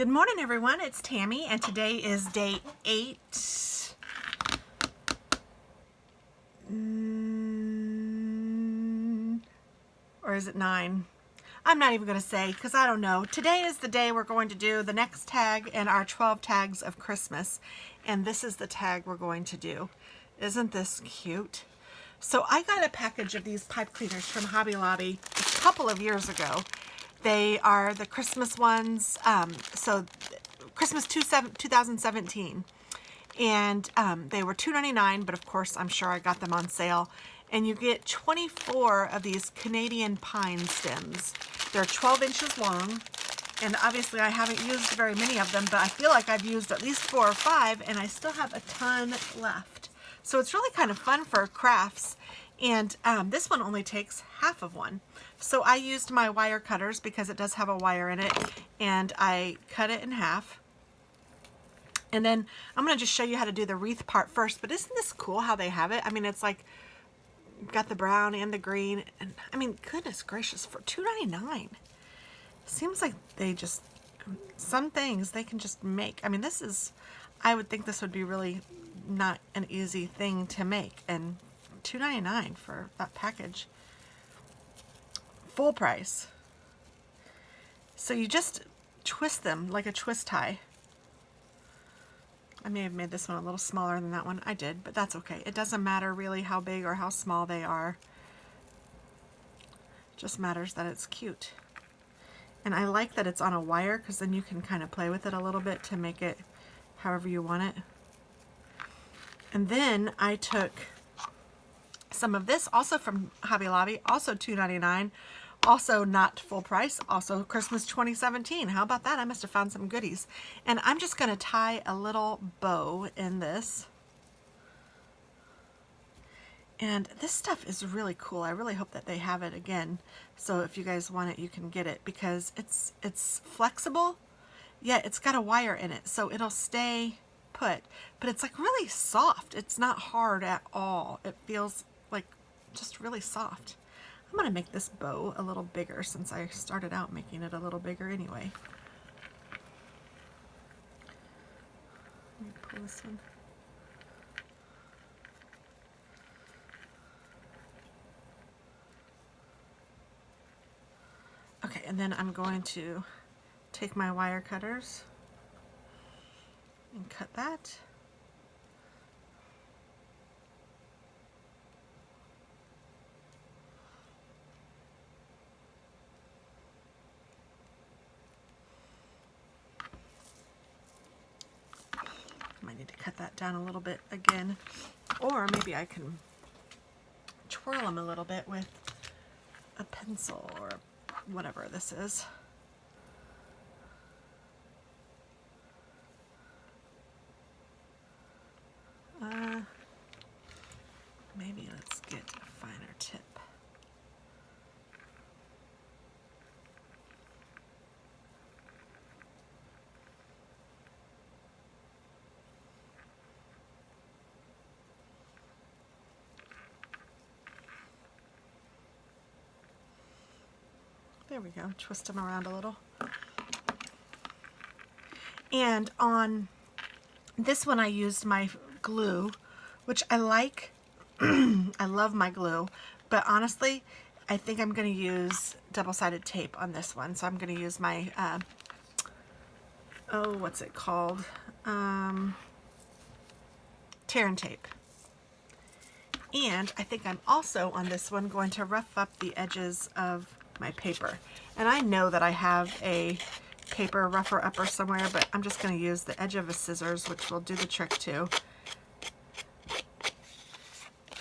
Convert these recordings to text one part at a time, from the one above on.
Good morning, everyone. It's Tammy, and today is day 8. Or is it 9? I'm not even going to say because I don't know. Today is the day we're going to do the next tag in our 12 tags of Christmas, and this is the tag we're going to do. Isn't this cute? So I got a package of these pipe cleaners from Hobby Lobby a couple of years ago. They are the Christmas ones, so Christmas 2017, and they were $2.99, but of course I'm sure I got them on sale. And you get 24 of these Canadian pine stems. They're 12 inches long, and obviously I haven't used very many of them, but I feel like I've used at least 4 or 5, and I still have a ton left. So it's really kind of fun for crafts, and this one only takes half of one. So I used my wire cutters because it does have a wire in it, and I cut it in half. And then I'm going to just show you how to do the wreath part first, but isn't this cool how they have it? I mean, it's like got the brown and the green, and I mean, goodness gracious, for $2.99. Seems like they just, some things they can just make. I mean, this is, I would think this would be really not an easy thing to make, and $2.99 for that package. Full price. So you just twist them like a twist tie. I may have made this one a little smaller than that one. I did, but that's okay. It doesn't matter really how big or how small they are. It just matters that it's cute. And I like that it's on a wire because then you can kind of play with it a little bit to make it however you want it. And then I took some of this, also from Hobby Lobby, also $2.99. Also not full price, also Christmas 2017. How about that? I must have found some goodies. And I'm just going to tie a little bow in this. And this stuff is really cool. I really hope that they have it again. So if you guys want it, you can get it because it's flexible. Yeah, it's got a wire in it, so it'll stay put. But it's like really soft. It's not hard at all. It feels like just really soft. I'm going to make this bow a little bigger since I started out making it a little bigger anyway. Let me pull this one. Okay, and then I'm going to take my wire cutters and cut that. I need to cut that down a little bit again, or maybe I can twirl them a little bit with a pencil or whatever this is. Maybe let's get a finer tip. There we go, twist them around a little. And on this one I used my glue, which I like. I love my glue, but honestly, I think I'm going to use double-sided tape on this one. So I'm going to use my, oh, what's it called? Tear and tape. And I think I'm also on this one going to rough up the edges of my paper. And I know that I have a paper rougher upper somewhere, but I'm just going to use the edge of a scissors, which will do the trick too.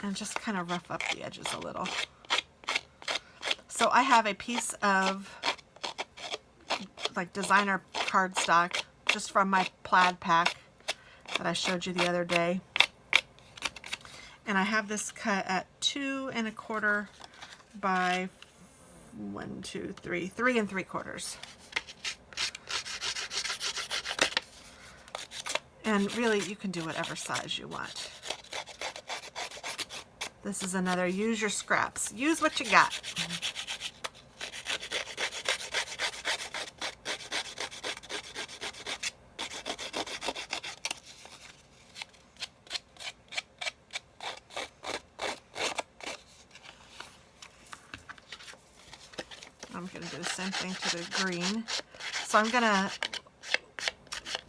And just kind of rough up the edges a little. So I have a piece of like designer cardstock just from my plaid pack that I showed you the other day. And I have this cut at 2 1/4 by 3 3/4. And really, you can do whatever size you want. This is another use your scraps. Use what you got. going to do the same thing to the green. So I'm going to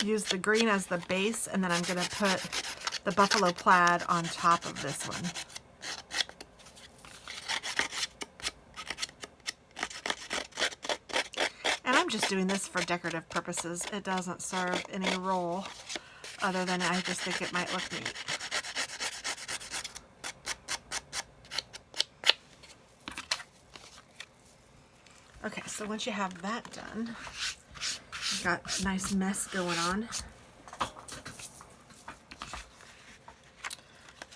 use the green as the base, and then I'm going to put the buffalo plaid on top of this one. And I'm just doing this for decorative purposes. It doesn't serve any role other than I just think it might look neat. Okay, so once you have that done, you've got a nice mess going on.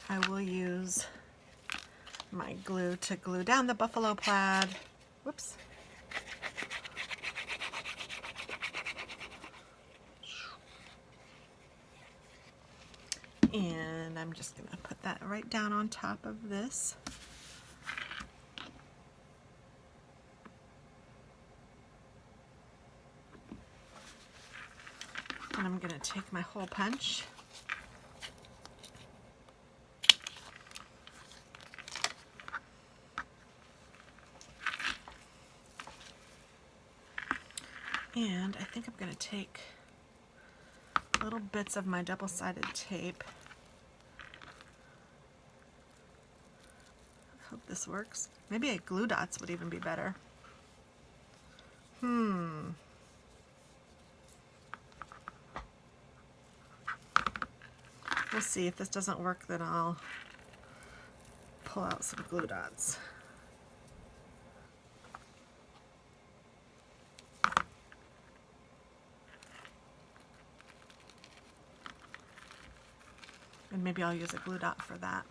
I will use my glue to glue down the buffalo plaid. Whoops. And I'm just going to put that right down on top of this. And I'm going to take my hole punch and I think I'm going to take little bits of my double-sided tape. I hope this works. Maybe a glue dots would even be better. We'll see. If this doesn't work, then I'll pull out some glue dots. And maybe I'll use a glue dot for that.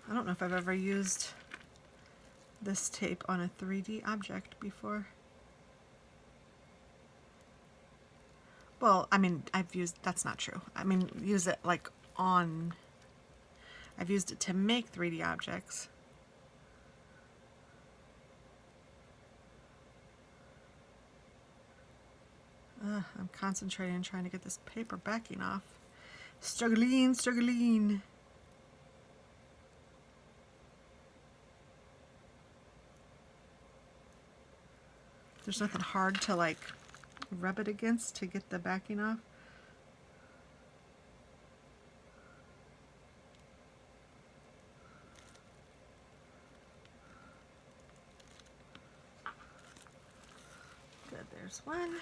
I don't know if I've ever used this tape on a 3D object before. Well, I mean, that's not true. I mean, use it like on, I've used it to make 3D objects. I'm concentrating on trying to get this paper backing off. Struggling, struggling. There's nothing hard to like rub it against to get the backing off. Good, there's one.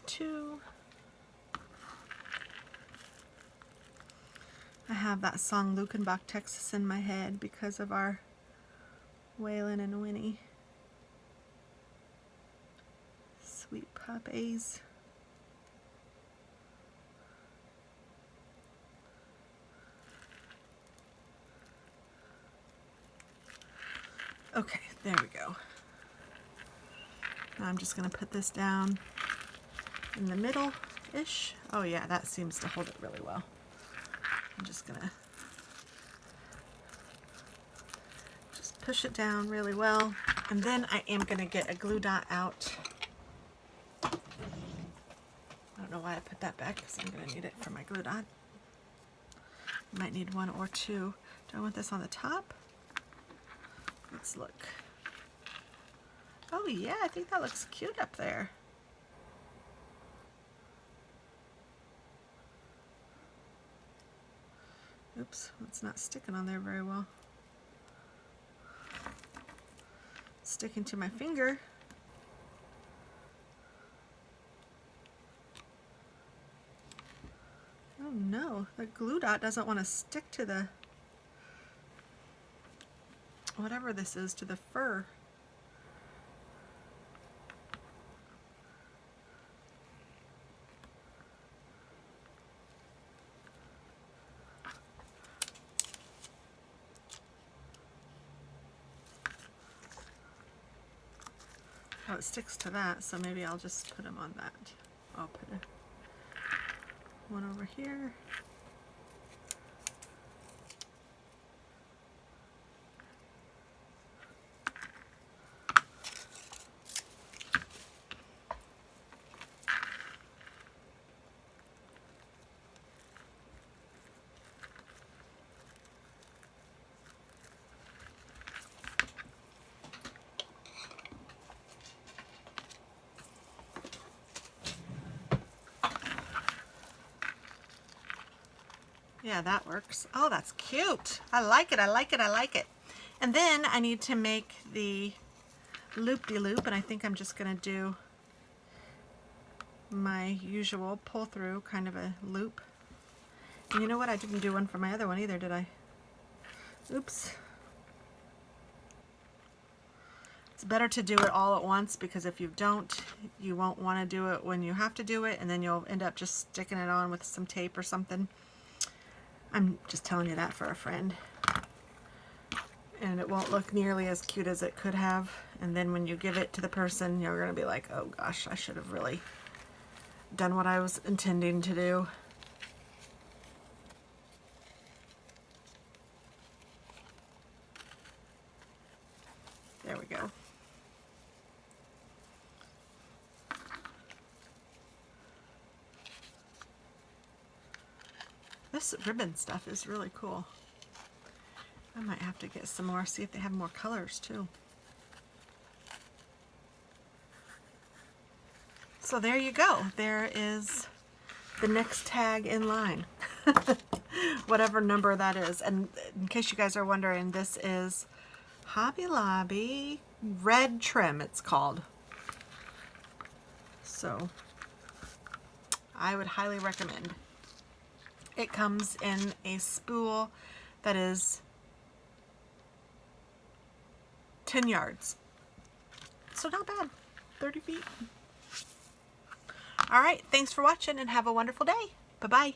Two. I have that song Lukenbach, Texas in my head because of our Waylon and Winnie. Sweet puppies. Okay, there we go. Now I'm just going to put this down in the middle-ish. Oh yeah, that seems to hold it really well. I'm just going to just push it down really well. And then I am going to get a glue dot out. I don't know why I put that back because I'm going to need it for my glue dot. I might need one or two. Do I want this on the top? Let's look. Oh yeah, I think that looks cute up there. Oops, it's not sticking on there very well. It's sticking to my finger. Oh no, the glue dot doesn't want to stick to the, whatever this is, to the fur. Oh, it sticks to that, so maybe I'll just put them on that. I'll put one over here. Yeah, that works. Oh, that's cute. I like it, I like it, I like it. And then I need to make the loop-de-loop, and I think I'm just going to do my usual pull-through kind of a loop. And you know what? I didn't do one for my other one either, did I? Oops. It's better to do it all at once, because if you don't, you won't want to do it when you have to do it, and then you'll end up just sticking it on with some tape or something. I'm just telling you that for a friend. And it won't look nearly as cute as it could have. And then when you give it to the person, you're going to be like, oh gosh, I should have really done what I was intending to do. There we go. This ribbon stuff is really cool. I might have to get some more, see if they have more colors too. So there you go. There is the next tag in line. Whatever number that is. And in case you guys are wondering, this is Hobby Lobby Red Trim, it's called. So I would highly recommend. It comes in a spool that is 10 yards. So not bad. 30 feet. All right. Thanks for watching and have a wonderful day. Bye-bye.